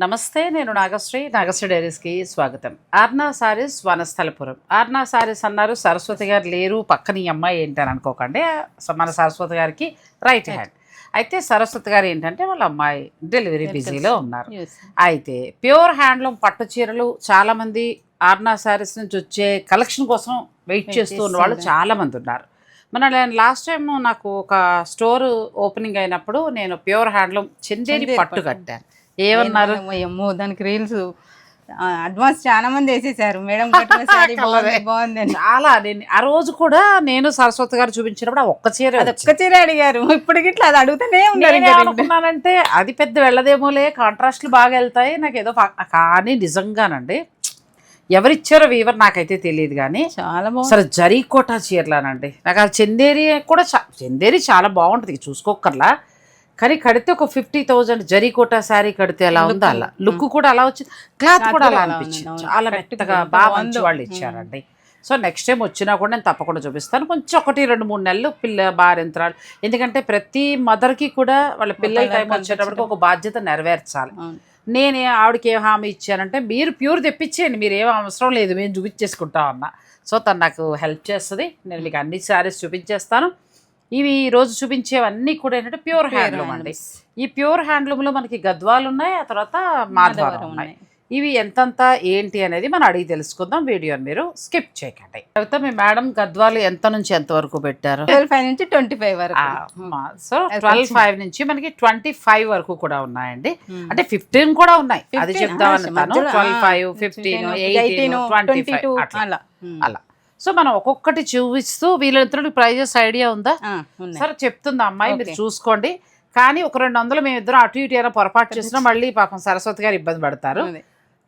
నమస్తే, నేను నాగశ్రీ డైరీస్కి స్వాగతం. ఆర్నా సారీస్ వనస్థలపురం. ఆర్నా సారీస్ అన్నారు, సరస్వతి గారు లేరు, పక్కన ఈ అమ్మాయి ఏంటని అనుకోకండి. మన సరస్వతి గారికి రైట్ హ్యాండ్. అయితే సరస్వతి గారు ఏంటంటే వాళ్ళ అమ్మాయి డెలివరీ బిజీలో ఉన్నారు. అయితే ప్యూర్ హ్యాండ్లూమ్ పట్టు చీరలు చాలామంది ఆర్నా సారీస్ నుంచి వచ్చే కలెక్షన్ కోసం వెయిట్ చేస్తూ ఉన్న వాళ్ళు చాలామంది ఉన్నారు. నేను లాస్ట్ టైం నాకు ఒక స్టోర్ ఓపెనింగ్ అయినప్పుడు నేను ప్యూర్ హ్యాండ్లూమ్ చందేరి పట్టు కట్టాను. ఏమన్నారు? ఏమో దానికి రీల్స్ అడ్వాన్స్ చాలా మంది వేసేసారు మేడం, బాగుంది చాలా. ఆ రోజు కూడా నేను సరస్వతి గారు చూపించినప్పుడు ఒక్క చీర అడిగారు. ఇప్పటికి ఇట్లా అది అడుగుతూనే అనుకున్నానంటే అది పెద్ద వెళ్ళదేమోలే, కాంట్రాస్ట్లు బాగా వెళ్తాయి నాకు ఏదో. కానీ నిజంగానండి ఎవరిచ్చారో వీవర్ నాకైతే తెలియదు, కానీ చాలా బాగుంది. సరే జరీకోటా చీరలానండి. నాకు ఆ చందేరి కూడా చందేరి చాలా బాగుంటుంది, చూసుకోకర్లా. కానీ కడితే ఒక 50,000 జరీకోటా శారీ కడితే ఎలా ఉందో అలా లుక్ కూడా అలా వచ్చింది, క్లాత్ కూడా అలా అనిపించింది. చాలా మెత్తగా బాగా మంచి వాళ్ళు ఇచ్చారండి. సో నెక్స్ట్ టైం వచ్చినా కూడా నేను తప్పకుండా చూపిస్తాను. కొంచెం 1-2-3 నెలలు భార్యంతరాలు, ఎందుకంటే ప్రతి మదర్కి కూడా వాళ్ళ పిల్లల టైం వచ్చేటప్పటికి ఒక బాధ్యత నెరవేర్చాలి. నేను ఆవిడకి ఏం హామీ ఇచ్చానంటే, మీరు ప్యూర్ తెప్పించేయండి, మీరు ఏం అవసరం లేదు, మేము చూపించేసుకుంటాం అన్న. సో తను నాకు హెల్ప్ చేస్తుంది. నేను మీకు అన్ని శారీస్ చూపించేస్తాను. ఇవి ఈరోజు చూపించేవన్నీ కూడా ఏంటంటే ప్యూర్ హ్యాండ్లూమ్ అండి. ఈ ప్యూర్ హ్యాండ్లూమ్లో మనకి గద్వాలు ఉన్నాయి, ఆ తర్వాత మాధవరం ఉన్నాయి. ఇవి ఎంతంత ఏంటి అనేది మనం అడిగి తెలుసుకుందాం. వీడియోని మీరు స్కిప్ చేయకండి. తర్వాత మీ మేడం గద్వాలు ఎంత నుంచి ఎంత వరకు పెట్టారు? 12.5 నుంచి 25 వరకు. సో 12.5 నుంచి మనకి 25 వరకు కూడా ఉన్నాయండి. అంటే 15 కూడా ఉన్నాయి, అది చెప్దామని. 12.5, 15, 18, 25 అలా. సో మనం ఒక్కొక్కటి చూపిస్తూ వీళ్ళంతా ప్రైజెస్ ఐడియా ఉందా? సరే చెప్తుంది అమ్మాయి, మీరు చూసుకోండి. కానీ ఒక 200 మేమిద్దరం అటు ఇటు అయినా పొరపాటు చేసినా మళ్ళీ పాపం సరస్వతి గారు ఇబ్బంది పడతారు.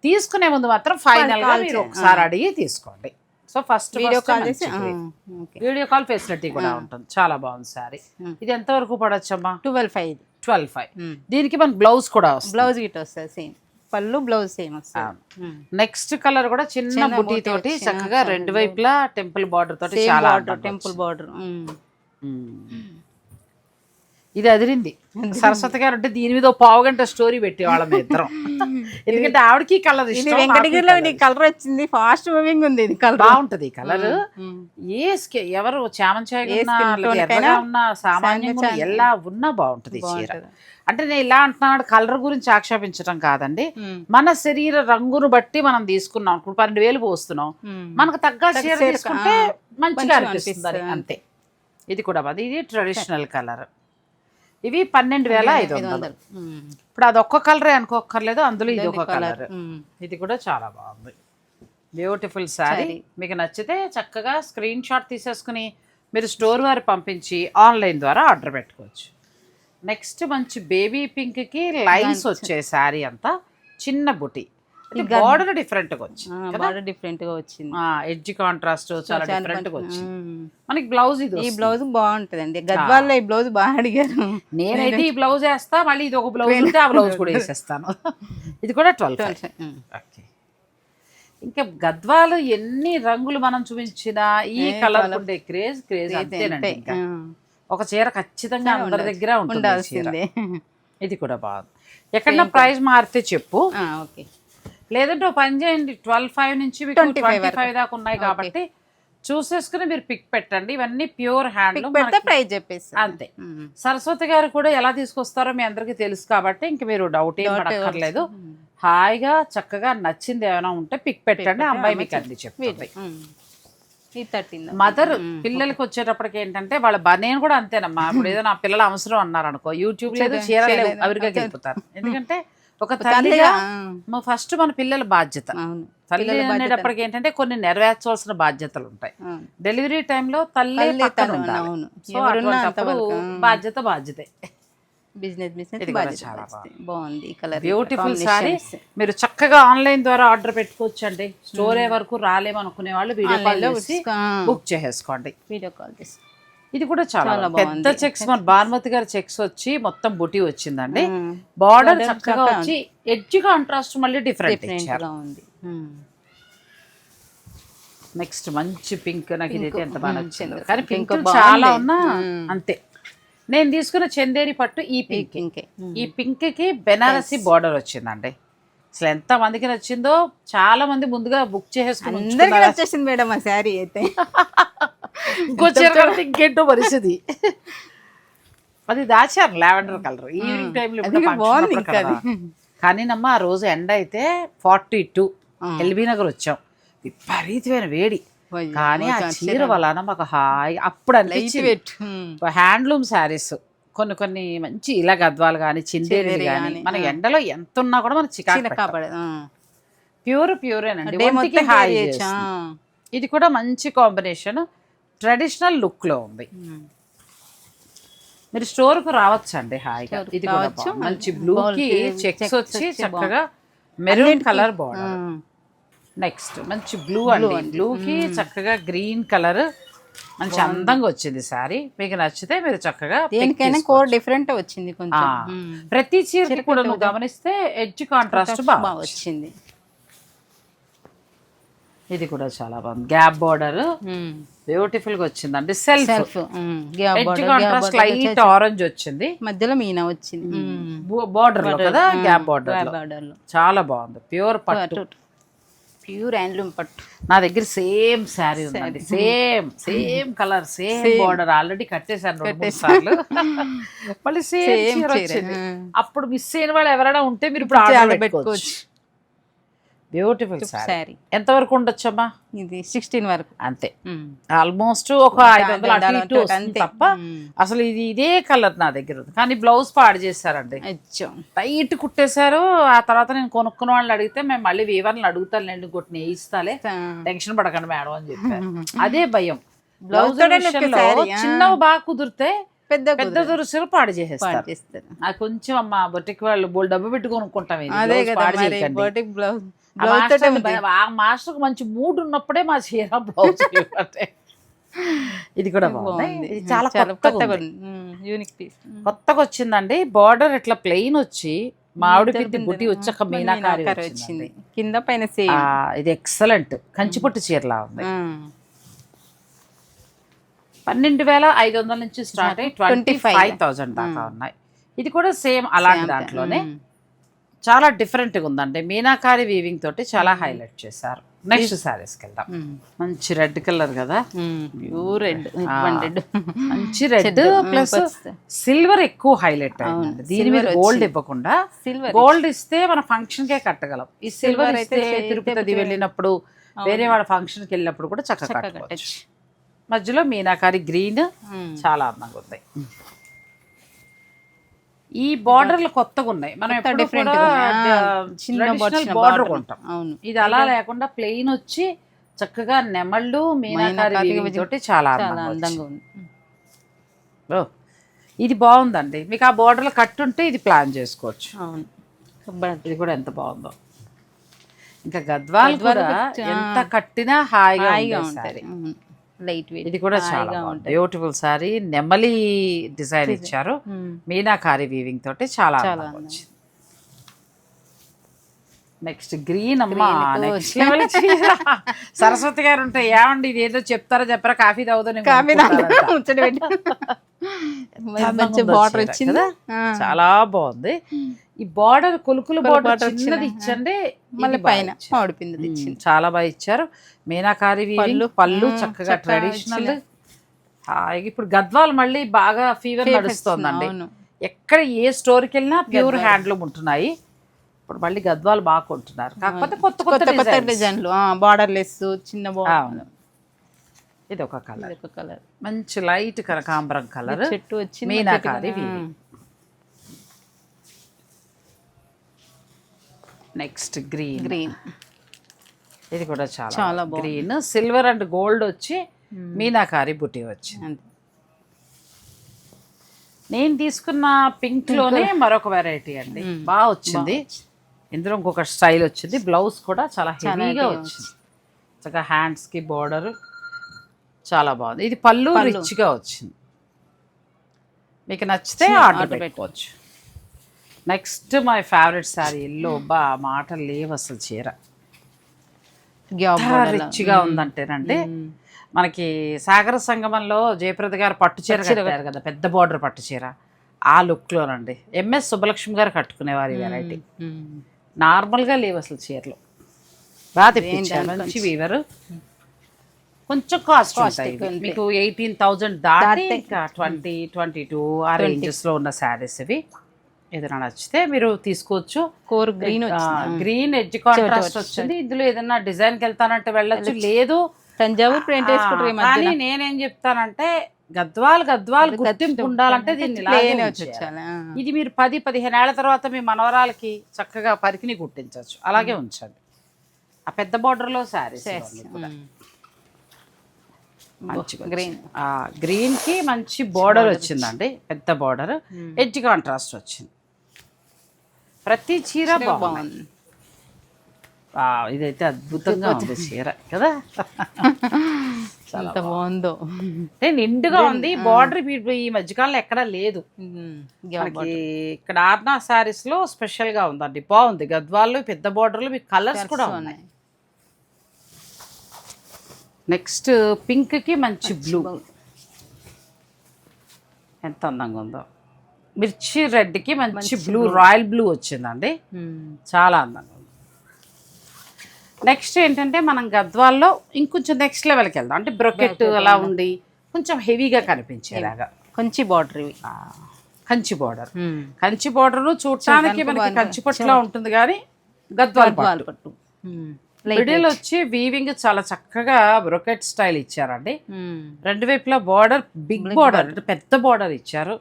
తీసుకునే ముందు మాత్రం ఫైనల్ గా మీరు ఒకసారి అడిగి తీసుకోండి. So first video call facility కూడా ఉంటుంది. చాలా బాగుంది సారీ. ఇది ఎంత వరకు పడొచ్చమ్మా? 12.5. దీనికి మన బ్లౌజ్ కూడా వస్తుంది. బ్లౌజ్ గిట్ వస్తుంది, సేమ్ పళ్ళు బ్లౌజ్ సేమ్ వస్తుంది. నెక్స్ట్ కలర్ కూడా చిన్న బుటీ తోటి చక్కగా రెండు వైపులా టెంపుల్ బార్డర్ తోటి, చాలా టెంపుల్ బార్డర్. ఇది అదిరింది. సరస్వతి గారు అంటే దీని మీద 1/2 గంట స్టోరీ పెట్టేవాళ్ళం ఇద్దరం, ఎందుకంటే ఆవిడకి కలర్ ఇష్టం. వెంకటగిరిలో కలర్ వచ్చింది, ఫాస్ట్ మూవింగ్ ఉంది. ఇది కలర్ బాగుంటది. కలర్ ఎవరు చామంచాయగా ఉన్నా సామాన్యంగా ఎలా ఉన్నా బాగుంటది చీర. అంటే నేను ఇలా అంటున్నాడు కలర్ గురించి ఆక్షేపించడం కాదండి, మన శరీర రంగును బట్టి మనం తీసుకున్నాం. ఇప్పుడు 12,000 పోస్తున్నాం, మనకు తగ్గ చీర తీసుకుంటే మంచిగా అనిపిస్తుంది అంతే. ఇది కూడా ఇది ట్రెడిషనల్ కలర్. ఇవి 12,500. ఇప్పుడు అదొక్క కలరే అనుకోక్కర్లేదు, అందులో ఇది ఒక కలర్. ఇది కూడా చాలా బాగుంది, బ్యూటిఫుల్ శారీ. మీకు నచ్చితే చక్కగా స్క్రీన్ షాట్ తీసేసుకుని మీరు స్టోర్ వారు పంపించి ఆన్లైన్ ద్వారా ఆర్డర్ పెట్టుకోవచ్చు. నెక్స్ట్ మంచి బేబీ పింక్ కి లైన్స్ వచ్చే శారీ, అంతా చిన్న బుటీ. బార్డర్ డిఫరెంట్ గా వచ్చింది, ఎడ్జ్ కాంట్రాస్ట్ చాలా డిఫరెంట్ గా వచ్చింది. మనకి బ్లౌజ్ ఈ బ్లౌజ్ బాగుంటదండి. గద్వాల్లో ఈ బ్లౌజ్ బాగా అడిగారు. నేనైతే ఈ బ్లౌజ్ వేస్తా, మళ్ళీ ఇది ఒక బ్లౌజ్ ఉంటే ఆ బ్లౌజ్ కూడా వేసేస్తాను. ఇది కూడా 12. ఓకే. ఇంకా గద్వాలు ఎన్ని రంగులు మనం చూపించినా ఈ కలర్ ఉండే క్రేజ్ అంతేనండి. ఇంకా ఒక చీర ఖచ్చితంగా అందరి దగ్గర ఉంటుంది. ఇది కూడా బాగుంది. ఎక్కడన్నా ప్రైస్ మారితే చెప్పు, లేదంటే ఒక పని చేయండి, 12.5 నుంచి 25 దాకా ఉన్నాయి కాబట్టి చూసేసుకుని మీరు పిక్ పెట్టండి. ఇవన్నీ ప్యూర్ హ్యాండ్ ప్రైస్ చెప్పేసి అంతే. సరస్వతి గారు కూడా ఎలా తీసుకొస్తారో మీ అందరికీ తెలుసు కాబట్టి ఇంక మీరు డౌట్ ఏం పడక్కర్లేదు. హాయిగా చక్కగా నచ్చింది ఏమైనా ఉంటే పిక్ పెట్టండి, అమ్మాయి మీకు అన్ని చెప్తుంది. మదర్ పిల్లలకి వచ్చేటప్పటికి ఏంటంటే నేను కూడా అంతేనమ్మా. ఇప్పుడు ఏదో నా పిల్లల అవసరం అన్నారు అనుకో, యూట్యూబ్ లేదు చీరలు అవిరిగా గెలుపుతారు. ఎందుకంటే ఒక తల్లిగా ఫస్ట్ మన పిల్లల బాధ్యత. తల్లి అనేటప్పటికి ఏంటంటే కొన్ని నెరవేర్చవలసిన బాధ్యతలు ఉంటాయి. డెలివరీ టైంలో తల్లి పక్కన ఉండాలి. సో అటువంటిప్పుడు బాధ్యతే. బాగుంది కలర్, బ్యూటిఫుల్ సారీ. మీరు చక్కగా ఆన్లైన్ ద్వారా ఆర్డర్ పెట్టుకోవచ్చు అండి. స్టోర్ వరకు రాలేమనుకునే వాళ్ళు వీడియో కాల్ బుక్ చేసేసుకోండి. ఇది కూడా చాలా పెద్ద చెక్స్, మన భానుమతి గారి చెక్స్ వచ్చి మొత్తం బుటీ వచ్చిందండి. బార్డర్ చక్కగా వచ్చి ఎడ్జ్ కాంట్రాస్ట్ మళ్ళీ డిఫరెంట్ ఉంది. నెక్స్ట్ మంచి పింక్, నాకు ఇదైతే ఎంత బాగా నచ్చింది. కానీ పింక్ చాలా ఉన్నా అంతే. నేను తీసుకున్న చందేరి పట్టు ఈ పింక్ కి బెనారసి బార్డర్ వచ్చిందండి. అసలు ఎంత మందికి నచ్చిందో, చాలా మంది ముందుగా బుక్ చేసేసుకుని అందరికీ వచ్చేసింది మేడం ఆ శారీ అయితే. ఇంకో చీర కడితే ఇంకేంటో పరిస్థితి. అది దాచారు లావెండర్ కలర్ ఈవినింగ్ టైంలో. కానీ నమ్మ ఆ రోజు ఎండ అయితే 42 ఎల్బీ నగర్ వచ్చాం, విపరీతమైన వేడి. కానీ ఆ చీర వలన మాకు హాయి అప్పుడు అనిపించింది. హ్యాండ్లూమ్ శారీస్ కొన్ని కొన్ని మంచి ఇలా గద్వాలు కానీ చిందేలు కానీ మన ఎండలో ఎంత ఉన్నా కూడా మన చికాకు ప్యూరేనండి, ఒంటికి హాయి చేస్తుంది. ఇది కూడా మంచి కాంబినేషన్, ట్రెడిషనల్ లుక్ లో ఉంది. మీరు స్టోర్ కు రావచ్చండి హాయిగా. ఇది కూడా మంచి బ్లూ కి చెక్స్ వచ్చి చక్కగా మెరూన్ కలర్ బార్డర్. నెక్స్ట్ మంచి బ్లూ అండి, బ్లూ కి చక్కగా గ్రీన్ కలర్ మంచి అందంగా వచ్చింది సారీ. మీకు నచ్చితే మీరు చక్కగా దేనికైనా కోడ్ డిఫరెంట్ వచ్చింది కొంచెం. ప్రతి చీరకి కూడా నువ్వు గమనిస్తే ఎడ్జ్ కాంట్రాస్ట్ బాగా వచ్చింది. ఇది కూడా చాలా బాగుంది, గ్యాప్ బార్డర్ బ్యూటిఫుల్ గా వచ్చిందండి. Self edge contrast light orange వచ్చింది, మధ్యలో మీనా వచ్చింది బార్డర్ లో కదా, గ్యాప్ బార్డర్ లో చాలా బాగుంది. ప్యూర్ పట్టు, ప్యూర్ హ్యాండ్లూమ్ పట్టు. నా దగ్గర సేమ్ శారీ ఉందండి, same colour same border. Already కట్టేశాను 2-3 సార్లు. మళ్ళీ సేమ్ వచ్చింది. అప్పుడు మిస్ అయిన వాళ్ళు ఎవరైనా ఉంటే మీరు ఇప్పుడు ఆర్డర్ పెట్టుకోవచ్చు. బ్యూటిఫుల్ శారీ. ఎంత వరకు ఉండొచ్చమ్మా? ఇది 16 వరకు అంతే. ఆల్మోస్ట్ ఒక 500 తప్ప అసలు ఇది ఇదే కలర్ నా దగ్గర ఉంది. కానీ బ్లౌజ్ పాడు చేశారండి, టైట్ కుట్టేశారు. ఆ తర్వాత నేను కొనుక్కున్న వాళ్ళని అడిగితే మేము మళ్ళీ వీవర్ని అడుగుతాను, నేను కొట్టి నేయిస్తాలే, టెన్షన్ పడకండి మేడం అని చెప్పారు. అదే భయం. బ్లౌజ్ చిన్నవి బాగా కుదిరితే పెద్ద దురుసులు పాడు చేసేస్తారు. కొంచెం అమ్మ బొటిక్ వాళ్ళు డబ్బు పెట్టి కొనుక్కుంటాం. మాస్టర్ మంచి మూడ్ ఉన్నప్పుడే మా చీర బ్లౌజ్. ఇది కూడా బాగుంది, చాలా కొత్తగా వచ్చిందండి. బార్డర్ ఇట్లా ప్లెయిన్ వచ్చి మామిడి పిండి బుట్టి వచ్చి ఒక మీనాకారి వచ్చింది కింద పైన సేమ్. ఇది ఎక్సలెంట్ కంచిపట్టు చీరలా ఉంది. 12,500 నుంచి స్టార్ట్ అయ్యి 25,000 దాకా ఉన్నాయి. ఇది కూడా సేమ్ అలాంటి దాంట్లోనే చాలా డిఫరెంట్గా ఉందండి. మీనాకారి వీవింగ్ తోటి చాలా హైలైట్ చేశారు. నెక్స్ట్ శారీస్కి వెళ్దాం. మంచి రెడ్ కలర్ కదా, ప్యూర్ రెడ్, మంచి రెడ్ ప్లస్ సిల్వర్ ఎక్కువ హైలైట్ అయింది. దీని మీద గోల్డ్ ఇవ్వకుండా గోల్డ్ ఇస్తే మన ఫంక్షన్ కే కట్టగలం. ఈ సిల్వర్ ఇస్తే తిరుపతి వెళ్ళినప్పుడు వేరే వాళ్ళ ఫంక్షన్కి వెళ్ళినప్పుడు కూడా చక్కగా కట్టవచ్చు. మధ్యలో మీనాకారి గ్రీన్ చాలా అందంగా ఉంది. ఈ బార్డర్లు కొత్తగా ఉన్నాయి, మనం ఎప్పుడు బార్డర్ కొంటాం. ఇది అలా లేకుండా ప్లెయిన్ వచ్చి చక్కగా నెమళ్ళు మీనాకారి తోటి చాలా అందంగా ఉంది. ఇది బాగుందండి. మీకు ఆ బార్డర్లు కట్టుంటే ఇది ప్లాన్ చేసుకోవచ్చు. ఇది కూడా ఎంత బాగుందో. ఇంకా గద్వాల్ కూడా ఎంత కట్టినా హాయిగా ఉంటాయి. Light weight. ఇది కూడా చాలా బ్యూటిఫుల్ సారీ, నెమలి డిజైన్ ఇచ్చారు, మీనాకారి వీవింగ్ తోటి చాలా బాగుంది. నెక్స్ట్ గ్రీన్ అమ్మా, నెక్స్ట్ లెవెల్ చీర. సరస్వతి గారు ఉంటే ఏమండి ఇది ఏదో చెప్తారా చెప్పరా, కాఫీ తాగుతాను బార్డర్ వచ్చింది, చాలా బాగుంది. ఈ బార్డర్ కొలుకులు బార్డర్ చిన్నది ఇచ్చండి, మళ్ళీ పైన మామిడిపిండి చాలా బాగా ఇచ్చారు. మీనాకారి పళ్ళు చక్కగా ట్రెడిషనల్. ఇప్పుడు గద్వాల్ మళ్ళీ బాగా ఫీవర్ నడుస్తోందండి. ఎక్కడ ఏ స్టోర్కి వెళ్ళినా ప్యూర్ హ్యాండ్లూమ్ ఉంటున్నాయి. ఇప్పుడు మళ్ళీ గద్వాల్ బాగా కొంటున్నారు, కాకపోతే కొత్త కొత్త డిజైన్లు, బార్డర్ లెస్ చిన్న బార్డర్. ఇది ఒక కలర్, మంచి లైట్ కనకాంబరం కలర్, చెట్టు వచ్చి మీనాకారి. నెక్స్ట్ గ్రీన్, ఇది కూడా చాలా గ్రీన్, సిల్వర్ అండ్ గోల్డ్ వచ్చి మీనాకారి బుట్టి వచ్చింది. నేను తీసుకున్న పింక్ లోనే మరొక వెరైటీ అండి, బాగా వచ్చింది. ఇందులో ఇంకొక స్టైల్ వచ్చింది. బ్లౌజ్ కూడా చాలా హెవీగా వచ్చింది, చక్కగా హ్యాండ్స్ కి బార్డర్ చాలా బాగుంది. ఇది పళ్ళు రిచ్గా వచ్చింది. మీకు నచ్చితే ఆర్డర్ పెట్టుకోవచ్చు. Next my favourite sari yellow. బా మాటలు లేవు అసలు. చీర రిచ్గా ఉందంటేనండి, మనకి సాగర సంగమంలో జయప్రద గారు పట్టు చీర కట్టారు కదా, పెద్ద బార్డర్ పట్టు చీర, ఆ లుక్లోనండి. ఎంఎస్ సుబ్బలక్ష్మి గారు కట్టుకునేవారు ఈ వెరైటీ. నార్మల్గా లేవు అసలు చీరలు. బాగా తెప్పించారు, మంచి వీవరు. కొంచెం కాస్ట్ ఉంటాయి ఇవి. మీకు 18,000 దాటి ఇంకా 20-22 ఆ రేంజెస్లో ఉన్న శారీస్ ఇవి. ఏదైనా నచ్చితే మీరు తీసుకోవచ్చు. Core green green edge contrast వచ్చింది. ఇందులో ఏదైనా డిజైన్కి వెళ్తానంటే వెళ్ళొచ్చు, లేదు తంజావూరు ప్రింట్ వేసుకుంటారు. కానీ నేనేం చెప్తానంటే గద్వాల్ గుర్తింపు ఉండాలంటే దీన్ని ఇలాగే ఉంచాలి. ఇది మీరు 10-15 ఏళ్ల తర్వాత మీ మనవరాలకి చక్కగా పరికిని కుట్టించవచ్చు. అలాగే ఉంచండి. ఆ పెద్ద బోర్డర్లో శారీస్ గ్రీన్ కి మంచి బోర్డర్ వచ్చిందండి, పెద్ద బోర్డర్, ఎడ్జ్ కాంట్రాస్ట్ వచ్చింది. ప్రతి చీర బాగుంది. ఇదైతే అద్భుతంగా ఉంది చీర కదా, చాలా బాగుందో. అంటే నిండుగా ఉంది. బార్డర్ ఈ మధ్యకాలంలో ఎక్కడా లేదు. ఇక్కడ ఆర్నా శారీస్ లో స్పెషల్ గా ఉందండి, బాగుంది. గద్వాల్లో పెద్ద బార్డర్లు మీకు కలర్స్ కూడా ఉన్నాయి. నెక్స్ట్ పింక్ కి మంచి బ్లూ, ఎంత అందంగా ఉందో. మిర్చి రెడ్ కి మంచి బ్లూ, రాయల్ బ్లూ వచ్చిందండి, చాలా అందంగా ఉంది. నెక్స్ట్ ఏంటంటే మనం గద్వాల్లో ఇంకొంచెం నెక్స్ట్ లెవెల్కి వెళ్దాం. అంటే బ్రొకెట్ అలా ఉండి కొంచెం హెవీగా కనిపించేలాగా కంచి బార్డర్ ఇవి. కంచి బార్డర్, కంచి బార్డర్ చూడటానికి మనకి కంచి పట్టులా ఉంటుంది, కానీ గద్వాల్ పట్టు. మిడిల్ వచ్చి వీవింగ్ చాలా చక్కగా బ్రొకెట్ స్టైల్ ఇచ్చారండి. రెండు వైపులా బార్డర్, బిగ్ బార్డర్ అంటే పెద్ద బార్డర్ ఇచ్చారు.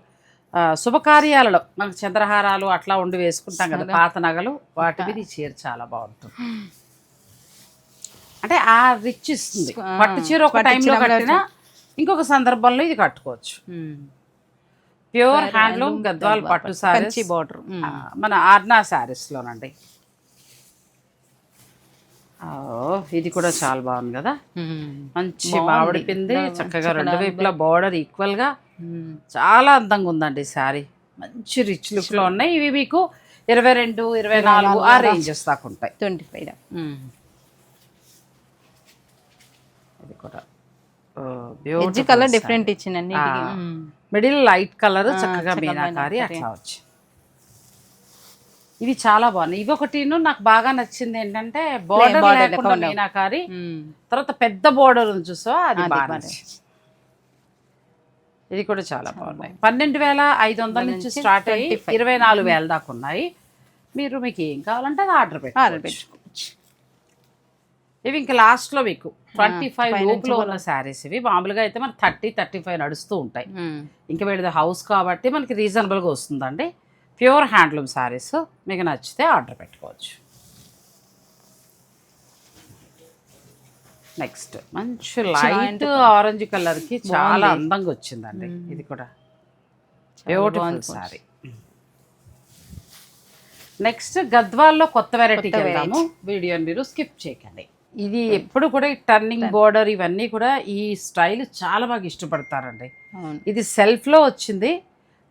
శుభకార్యాలలో మనకు చంద్రహారాలు అట్లా ఉండి వేసుకుంటాం కదా, పాత నగలు, వాటి మీద ఈ చీర చాలా బాగుంటుంది. అంటే ఆ రిచ్ ఇస్తుంది. పట్టు చీర ఒక టైంలో కట్టినా ఇంకొక సందర్భంలో ఇది కట్టుకోవచ్చు. ప్యూర్ హ్యాండ్లూమ్ గద్వాల్ పట్టు సారీస్ బార్డర్ మన ఆర్నా శారీస్లోనండి. ఇది కూడా చాలా బాగుంది కదా, మంచి మామిడి పిండి, చక్కగా రెండు వైపులా బార్డర్ ఈక్వల్ గా, చాలా అందంగా ఉందండి శారీ. మంచి రిచ్ లుక్ లో ఉన్నాయి. ఇవి మీకు 22-24 ఆ రేంజెస్ దాకా ఉంటాయి. 25. ఇది కూడా ఎడ్జ్ కలర్ డిఫరెంట్ ఇచ్చిందండి. మిడిల్ లైట్ కలర్ చక్కగా మీనాకారి అట్లా వచ్చి, ఇవి చాలా బాగున్నాయి. ఇవి ఒకటి నాకు బాగా నచ్చింది ఏంటంటే బోర్డర్ లేకుండా మీనాకారి, తర్వాత పెద్ద బోర్డర్ ఉంది చూసా, అది బాగా. ఇది కూడా చాలా బాగున్నాయి. 12,500 నుంచి స్టార్ట్ అయ్యి 24,000 దాకా ఉన్నాయి. మీకు ఏం కావాలంటే అది ఆర్డర్ పెట్టుకోవచ్చు. ఇవి ఇంకా లాస్ట్లో మీకు 25 లోపులో ఉన్న శారీస్ ఇవి. మామూలుగా అయితే మనకి 30-35 నడుస్తూ ఉంటాయి. ఇంకా వీళ్ళది హౌస్ కాబట్టి మనకి రీజనబుల్గా వస్తుందండి. ప్యూర్ హ్యాండ్లూమ్ శారీస్ మీకు నచ్చితే ఆర్డర్ పెట్టుకోవచ్చు. నెక్స్ట్ మంచి లైట్ ఆరెంజ్ కలర్కి చాలా అందంగా వచ్చిందండి. ఇది కూడా బ్యూటిఫుల్ శారీ. నెక్స్ట్ గద్వాల్లో కొత్త వెరైటీకి వెళ్దాము. వీడియోని మీరు స్కిప్ చేయకండి. ఇది ఎప్పుడు కూడా ఈ టర్నింగ్ బోర్డర్ ఇవన్నీ కూడా ఈ స్టైల్ చాలా బాగా ఇష్టపడతారండి. ఇది సెల్ఫ్లో వచ్చింది,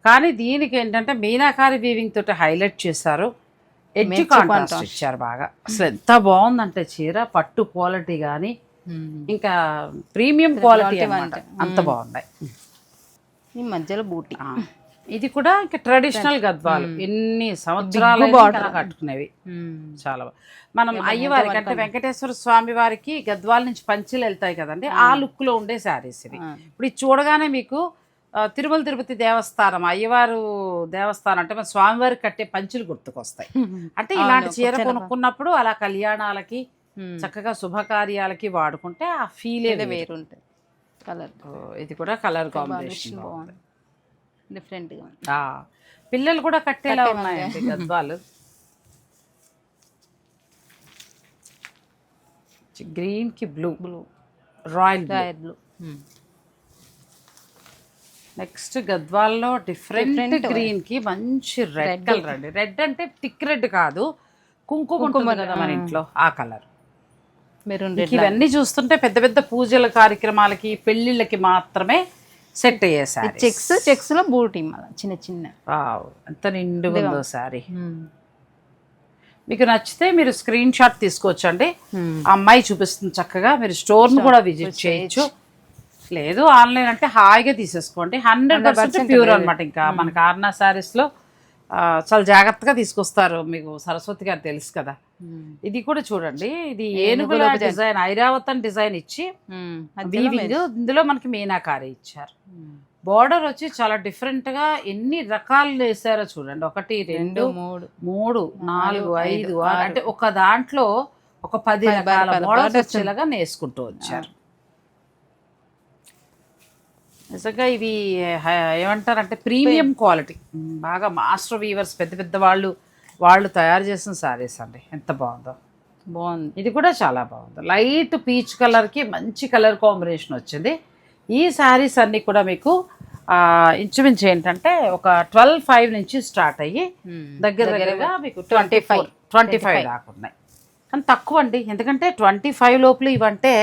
కానీ దీనికి ఏంటంటే మీనాకారి వీవింగ్ తోటి హైలైట్ చేశారు. ఎడ్జ్ కాంట్రాస్ట్ ఇచ్చారు బాగా. అసలు ఎంత బాగుందంటే చీర, పట్టు క్వాలిటీ కానీ ఇంకా ప్రీమియం క్వాలిటీ అన్నమాట, అంత బాగున్నాయి. ఈ మధ్యలో బూటీ, ఇది కూడా ఇంకా ట్రెడిషనల్ గద్వాలు ఎన్ని సంవత్సరాలు కట్టుకునేవి. చాలా మనం అయ్యవారికి అంటే వెంకటేశ్వర స్వామి వారికి గద్వాల నుంచి పంచులు వెళ్తాయి కదండి, ఆ లుక్ లో ఉండే శారీస్ ఇవి. ఇప్పుడు ఇది చూడగానే మీకు తిరుమల తిరుపతి దేవస్థానం, అయ్యవారు దేవస్థానం అంటే మన స్వామివారికి కట్టే పంచులు గుర్తుకొస్తాయి. అంటే ఇలాంటి చీర కొనుక్కున్నప్పుడు అలా కళ్యాణాలకి చక్కగా శుభకార్యాలకి వాడుకుంటే ఆ ఫీల్ ఏదో వేరుంటుంది. కలర్ ఇది కూడా కలర్ కాంబినేషన్ డిఫరెంట్గా, పిల్లలు కూడా కట్టేలా ఉన్నాయండి గద్వాలు. గ్రీన్ కి బ్లూ, రాయల్ బ్లూ. నెక్స్ట్ గద్వాల్లో డిఫరెంట్ గ్రీన్ కి మంచి రెడ్ కలర్ అండి. రెడ్ అంటే థిక్ రెడ్ కాదు, కుంకుమ కదా మన ఇంట్లో, ఆ కలర్. ఇవన్నీ చూస్తుంటే పెద్ద పెద్ద పూజల కార్యక్రమాలకి పెళ్లిళ్ళకి మాత్రమే సెట్ అయ్యేసారి. చెక్స్ లో బూటీ చిన్న చిన్న, ఎంత నిండుగా ఉందో సారీ. మీకు నచ్చితే మీరు స్క్రీన్ షాట్ తీసుకోవచ్చండి. అమ్మాయి చూపిస్తుంది చక్కగా, మీరు స్టోర్ను కూడా విజిట్ చేయొచ్చు. లేదు ఆన్లైన్ అంటే హాయిగా తీసేసుకోండి. 100% ప్యూర్ అనమాట. ఇంకా మనకి ఆర్నా శారీస్లో చాలా జాగ్రత్తగా తీసుకొస్తారు. మీకు సరస్వతి గారు తెలుసు కదా. ఇది కూడా చూడండి, ఇది ఏనుగుల డిజైన్, ఐరావతం డిజైన్ ఇచ్చి వీవింగ్, ఇందులో మనకి మీనాకారి ఇచ్చారు. బార్డర్ వచ్చి చాలా డిఫరెంట్ గా ఎన్ని రకాలు వేసారో చూడండి. 1 2 3 4 5 6 అంటే ఒక దాంట్లో ఒక 10 రకాల మోడల్స్ వచ్చేలాగా నేసుకుంటూ వచ్చారు. నిజంగా ఇవి ఏమంటారంటే ప్రీమియం క్వాలిటీ, బాగా మాస్టర్ వీవర్స్ పెద్ద పెద్ద వాళ్ళు తయారు చేసిన శారీస్ అండి. ఎంత బాగుంది. ఇది కూడా చాలా బాగుంది. లైట్ పీచ్ కలర్కి మంచి కలర్ కాంబినేషన్ వచ్చింది. ఈ శారీస్ అన్నీ కూడా మీకు ఇంచుమించు ఏంటంటే ఒక 12,500 నుంచి స్టార్ట్ అయ్యి దగ్గరగా మీకు 25 దాకా ఉన్నాయి. కానీ తక్కువ అండి, ఎందుకంటే 25 లోపల ఇవంటే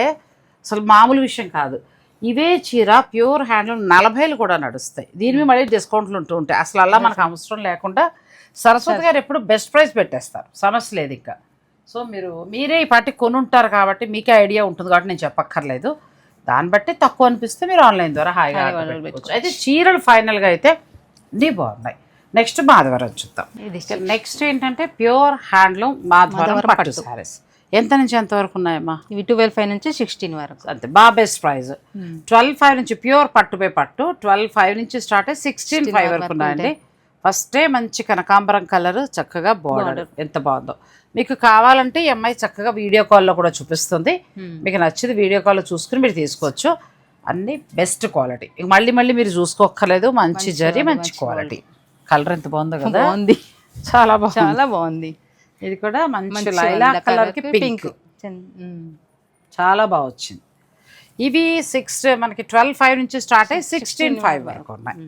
అసలు మామూలు విషయం కాదు. ఇవే చీర ప్యూర్ హ్యాండ్లూమ్ 40లు కూడా నడుస్తాయి. దీని మీద మళ్ళీ డిస్కౌంట్లు ఉంటూ ఉంటాయి. అసలు అలా మనకు అవసరం లేకుండా సరస్వతి గారు ఎప్పుడు బెస్ట్ ప్రైస్ పెట్టేస్తారు, సమస్య లేదు ఇంకా. సో మీరే ఈ పార్టీ కొనుంటారు కాబట్టి మీకే ఐడియా ఉంటుంది కాబట్టి నేను చెప్పక్కర్లేదు. దాన్ని బట్టి తక్కువ అనిపిస్తే మీరు ఆన్లైన్ ద్వారా హాయిగా అయితే చీరలు ఫైనల్గా అయితే ఇన్ని బాగున్నాయి. నెక్స్ట్ మాధవరం చూద్దాం. నెక్స్ట్ ఏంటంటే ప్యూర్ హ్యాండ్లూమ్ మాధవరం పట్టు శారీస్. ఎంత నుంచి ఎంత వరకు ఉన్నాయమ్మా? ఇవి 12,500 నుంచి 16 వరకు. అంతే, బాగా బెస్ట్ ప్రైస్. 12,500 నుంచి ప్యూర్ పట్టు బై పట్టు 12,500 నుంచి స్టార్ట్ అయ్యి 16,500 వరకు ఉన్నాయండి. ఫస్టే మంచి కనకాంబరం కలర్, చక్కగా బోర్డర్ ఎంత బాగుందో. మీకు కావాలంటే ఈ అమ్మాయి చక్కగా వీడియో కాల్లో కూడా చూపిస్తుంది. మీకు నచ్చింది వీడియో కాల్లో చూసుకుని మీరు తీసుకోవచ్చు. అన్ని బెస్ట్ క్వాలిటీ, మళ్ళీ మీరు చూసుకోక్కర్లేదు. మంచి జరీ, మంచి క్వాలిటీ. కలర్ ఎంత బాగుందో కదా, చాలా బాగుంది. ఇది కూడా మంచి లైలాక్ కలర్కి పింక్, చాలా బాగా వచ్చింది. ఇవి మనకి 12,500 నుంచి స్టార్ట్ అయ్యి 16,500 వరకు ఉన్నాయి.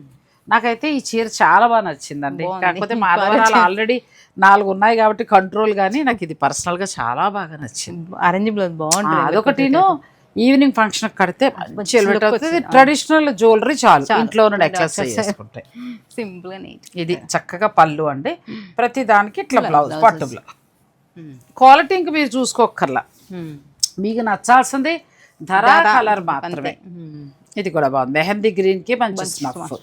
నాకైతే ఈ చీర చాలా బాగా నచ్చిందండి. కాకపోతే మాధవరాలు ఆల్రెడీ 4 ఉన్నాయి కాబట్టి కంట్రోల్, కానీ నాకు ఇది పర్సనల్గా చాలా బాగా నచ్చింది. ఆరెంజ్ బ్లౌజ్ బాగుంటుంది. అదొకటిను ఈవినింగ్ ఫంక్షన్ కడితే మంచి అవుతుంది. ట్రెడిషనల్ జ్యువెలరీ చాలు, ఇంట్లో ఉన్న నెక్లెస్ చేసుకుంటే సింపుల్ గా నీట్. ఇది చక్కగా పళ్ళు అండి, ప్రతి దానికి ఇట్లా బ్లౌజ్ పట్టు బ్లౌజ్. క్వాలిటీ ఇంక మీరు చూసుకోక్కర్లా, మీకు నచ్చాల్సింది ధర కలర్ మాత్రమే. ఇది కూడా బాగుంది, మెహందీ గ్రీన్ కి మంచి స్నఫ్,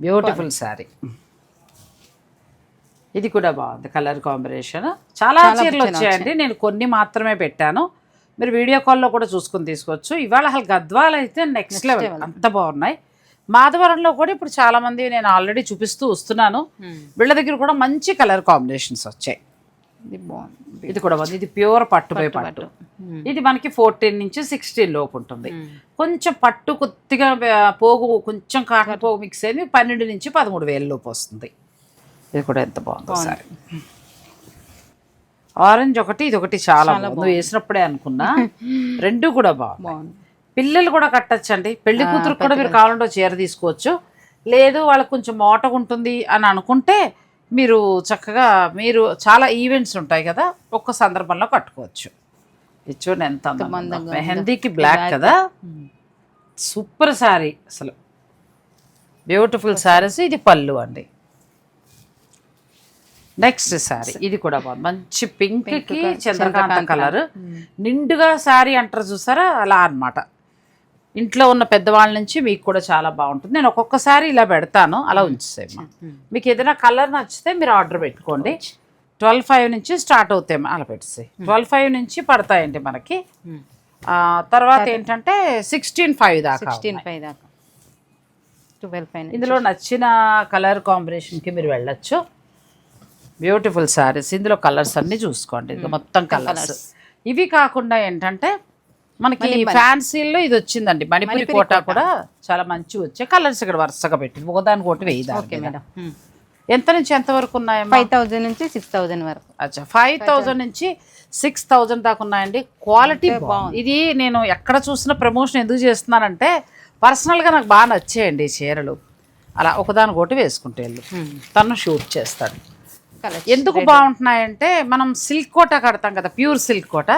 బ్యూటిఫుల్ శారీ. ఇది కూడా బాగుంది కలర్ కాంబినేషన్. చాలా చీరలు వచ్చాయండి, నేను కొన్ని మాత్రమే పెట్టాను. మీరు వీడియో కాల్లో కూడా చూసుకుని తీసుకోవచ్చు. ఇవాళ అసలు గద్వాలు అయితే నెక్స్ట్ లెవెల్, అంత బాగున్నాయి. మాధవరంలో కూడా ఇప్పుడు చాలా మంది నేను ఆల్రెడీ చూపిస్తూ వస్తున్నాను. వీళ్ళ దగ్గర కూడా మంచి కలర్ కాంబినేషన్స్ వచ్చాయి. ఇది బాగుంది, ఇది కూడా బాగుంది. ఇది ప్యూర్ పట్టు బై పట్టు. ఇది మనకి 14 నుంచి 16 లోపు ఉంటుంది. కొంచెం పట్టు కొద్దిగా పోగు, కొంచెం కాటన్ పోగు మిక్స్ అయింది 12 నుంచి 13,000 లోపు వస్తుంది. ఇది కూడా ఎంత బాగుందో సారీ. ఆరెంజ్ ఒకటి, ఇది ఒకటి చాలా బాగుంది. వేసినప్పుడే అనుకున్నా, రెండు కూడా బాగుంది. పిల్లలు కూడా కట్టచ్చండి, పెళ్లి కూతురు కూడా మీరు కావాలంటే చీర తీసుకోవచ్చు. లేదు వాళ్ళకి కొంచెం మోటగా ఉంటుంది అని అనుకుంటే మీరు చక్కగా మీరు చాలా ఈవెంట్స్ ఉంటాయి కదా, ఒక్క సందర్భంలో కట్టుకోవచ్చు. ఇది చూడండి ఎంత అందంగా, మెహందీకి బ్లాక్ కదా, సూపర్ శారీ అసలు, బ్యూటిఫుల్ శారీస్. ఇది పళ్ళు అండి. నెక్స్ట్ శారీ ఇది కూడా బాగుంది, మంచి పింక్ కి చంద్రకాంత కలర్, నిండుగా శారీ అంటారు చూసారా, అలా అన్నమాట. ఇంట్లో ఉన్న పెద్దవాళ్ళ నుంచి మీకు కూడా చాలా బాగుంటుంది. నేను ఒక్కొక్కసారి ఇలా పెడతాను, అలా ఉంచేసేమ్మా. మీకు ఏదైనా కలర్ నచ్చితే మీరు ఆర్డర్ పెట్టుకోండి. 12,500 నుంచి స్టార్ట్ అవుతాయి, అలా పెట్టేసి 12,500 నుంచి పడతాయండి మనకి. తర్వాత ఏంటంటే 16,500 దాకా. 12,500 ఇందులో నచ్చిన కలర్ కాంబినేషన్కి మీరు వెళ్ళొచ్చు. బ్యూటిఫుల్ శారీస్. ఇందులో కలర్స్ అన్నీ చూసుకోండి, ఇది మొత్తం కలర్స్. ఇవి కాకుండా ఏంటంటే మనకి ఫ్యాన్సీలో ఇది వచ్చిందండి, మణిపురి కోట కూడా చాలా మంచి వచ్చే కలర్స్ ఇక్కడ వరుసగా పెట్టి ఒకదానికి ఒకటి వేయదా. ఎంత నుంచి ఎంత వరకు ఉన్నాయి? 5,000 నుంచి 6,000 వరకు. అచ్చా, 5,000 నుంచి 6,000 దాకా ఉన్నాయండి. క్వాలిటీ బాగుంది. ఇది నేను ఎక్కడ చూసిన ప్రమోషన్ ఎందుకు చేస్తున్నానంటే పర్సనల్గా నాకు బాగా నచ్చేయండి ఈ చీరలు. అలా ఒకదానికి ఒకటి వేసుకుంటే వెళ్ళు, తను షూట్ చేస్తాడు. ఎందుకు బాగుంటున్నాయంటే మనం సిల్క్ కోట కడతాం కదా, ప్యూర్ సిల్క్ కోట,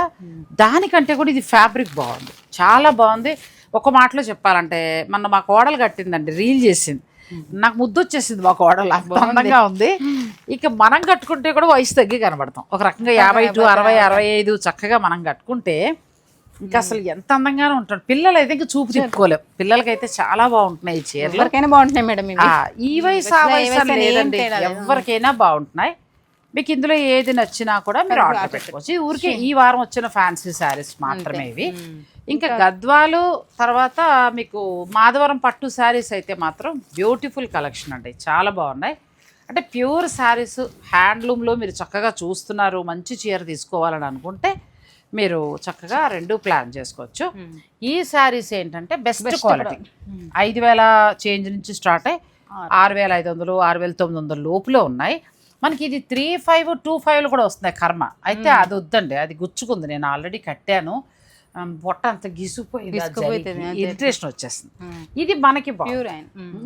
దానికంటే కూడా ఇది ఫ్యాబ్రిక్ బాగుంది, చాలా బాగుంది. ఒక మాటలో చెప్పాలంటే మా కోడలు కట్టిందండి, రీల్ చేసింది, నాకు ముద్దు వచ్చేసింది మా కోడలు, అందంగా ఉంది. ఇక మనం కట్టుకుంటే కూడా వయసు తగ్గి కనబడతాం. ఒక రకంగా 50 to 60, 65 చక్కగా మనం కట్టుకుంటే ఇంకా అసలు ఎంత అందంగానే ఉంటాడు. పిల్లలు అయితే ఇంకా చూపు తిప్పుకోలేం. పిల్లలకైతే చాలా బాగుంటున్నాయి ఈ చీరలు. ఎవరికైనా బాగుంటున్నాయి మేడం ఇవి. ఈ వయసు ఆ వయసు అని లేదండి, ఎవరికైనా బాగుంటున్నాయి. మీకు ఇందులో ఏది నచ్చినా కూడా మీరు ఆర్డర్ పెట్టుకోవచ్చు. ఊరికే ఈ వారం వచ్చిన ఫ్యాన్సీ శారీస్ మాత్రమే ఇవి. ఇంకా గద్వాలు తర్వాత మీకు మాధవరం పట్టు శారీస్ అయితే మాత్రం బ్యూటిఫుల్ కలెక్షన్ అండి, చాలా బాగున్నాయి. అంటే ప్యూర్ శారీస్ హ్యాండ్లూమ్లో మీరు చక్కగా చూస్తున్నారు, మంచి చీర తీసుకోవాలని అనుకుంటే మీరు చక్కగా రెండు ప్లాన్ చేసుకోవచ్చు. ఈ శారీస్ ఏంటంటే బెస్ట్ క్వాలిటీ, 5,000 చేంజ్ నుంచి స్టార్ట్ అయ్యి 6,500 6,900 లోపులో ఉన్నాయి. మనకి ఇది 3,500 2,500 కూడా వస్తున్నాయి కర్మ. అయితే అది వద్దండి, అది గుచ్చుకుంది, నేను ఆల్రెడీ కట్టాను, పొట్ట అంత గిసుకుపోయింది, ఇరిటేషన్ వచ్చేస్తుంది. ఇది మనకి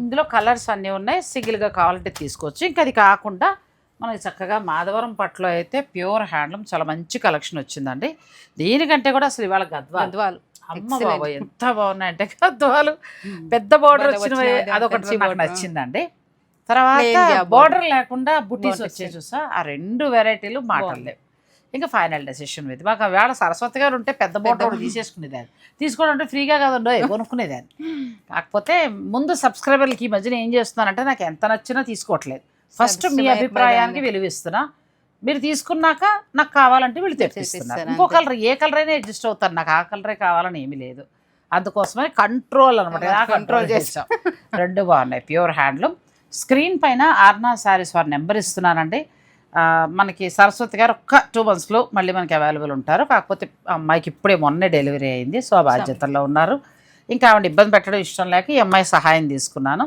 ఇందులో కలర్స్ అన్నీ ఉన్నాయి, సింగిల్గా కావాలంటే తీసుకోవచ్చు. ఇంకా అది కాకుండా మనకి చక్కగా మాధవరం పట్టులో అయితే ప్యూర్ హ్యాండ్లూమ్ చాలా మంచి కలెక్షన్ వచ్చిందండి. దీనికంటే కూడా అసలు ఇవాళ గద్వాలు అమ్మ బాబా ఎంత బాగున్నాయంటే గద్వాలు పెద్ద బోర్డర్ వచ్చినవి, అదొకటి నాకు నచ్చిందండి. తర్వాత బోర్డర్ లేకుండా బుటీస్ వచ్చే చూసా, ఆ 2 వెరైటీలు మాటలేవు. ఇంకా ఫైనల్ డెసిషన్ ఇది. మాకు వేళ సరస్వతి గారు ఉంటే పెద్ద బోర్డర్ తీసేసుకునేదాన్ని, తీసుకోవడం అంటే ఫ్రీగా కాదండో కొనుక్కునేదాన్ని. కాకపోతే ముందు సబ్స్క్రైబర్లకి ఈ మధ్యన ఏం చేస్తున్నానంటే నాకు ఎంత నచ్చినా తీసుకోవట్లేదు. ఫస్ట్ మీ అభిప్రాయానికి విలువిస్తున్నా, మీరు తీసుకున్నాక నాకు కావాలంటే వీళ్ళు తెప్పిస్తున్నారు. ఇంకో కలర్ ఏ కలర్ అయినా అడ్జస్ట్ అవుతారు, నాకు ఆ కలరే కావాలని ఏమీ లేదు. అందుకోసమే కంట్రోల్ అనమాట, కంట్రోల్ చేసాం. 2 బాగున్నాయి, ప్యూర్ హ్యాండ్లూమ్. స్క్రీన్ పైన ఆర్నా శారీస్ వారి నెంబర్ ఇస్తున్నానండి. మనకి సరస్వతి గారు ఒక్క 2 monthsలో మళ్ళీ మనకి అవైలబుల్ ఉంటారు. కాకపోతే అమ్మాయికి ఇప్పుడే మొన్నే డెలివరీ అయింది, సో ఆ బాధ్యతల్లో ఉన్నారు. ఇంకా ఆవిడ ఇబ్బంది పెట్టడం ఇష్టం లేక ఈ అమ్మాయి సహాయం తీసుకున్నాను.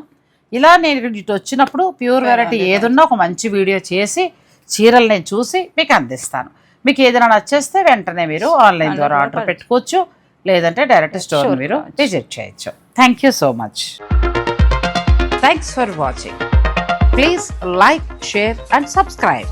ఇలా నేను ఇటు వచ్చినప్పుడు ప్యూర్ వెరైటీ ఏదున్నా ఒక మంచి వీడియో చేసి చీరలు నేను చూసి మీకు అందిస్తాను. మీకు ఏదైనా నచ్చేస్తే వెంటనే మీరు ఆన్లైన్ ద్వారా ఆర్డర్ పెట్టుకోవచ్చు, లేదంటే డైరెక్ట్ స్టోర్ మీరు విజిట్ చేయొచ్చు. Thank you so much. Thanks for watching. Please like, share and subscribe.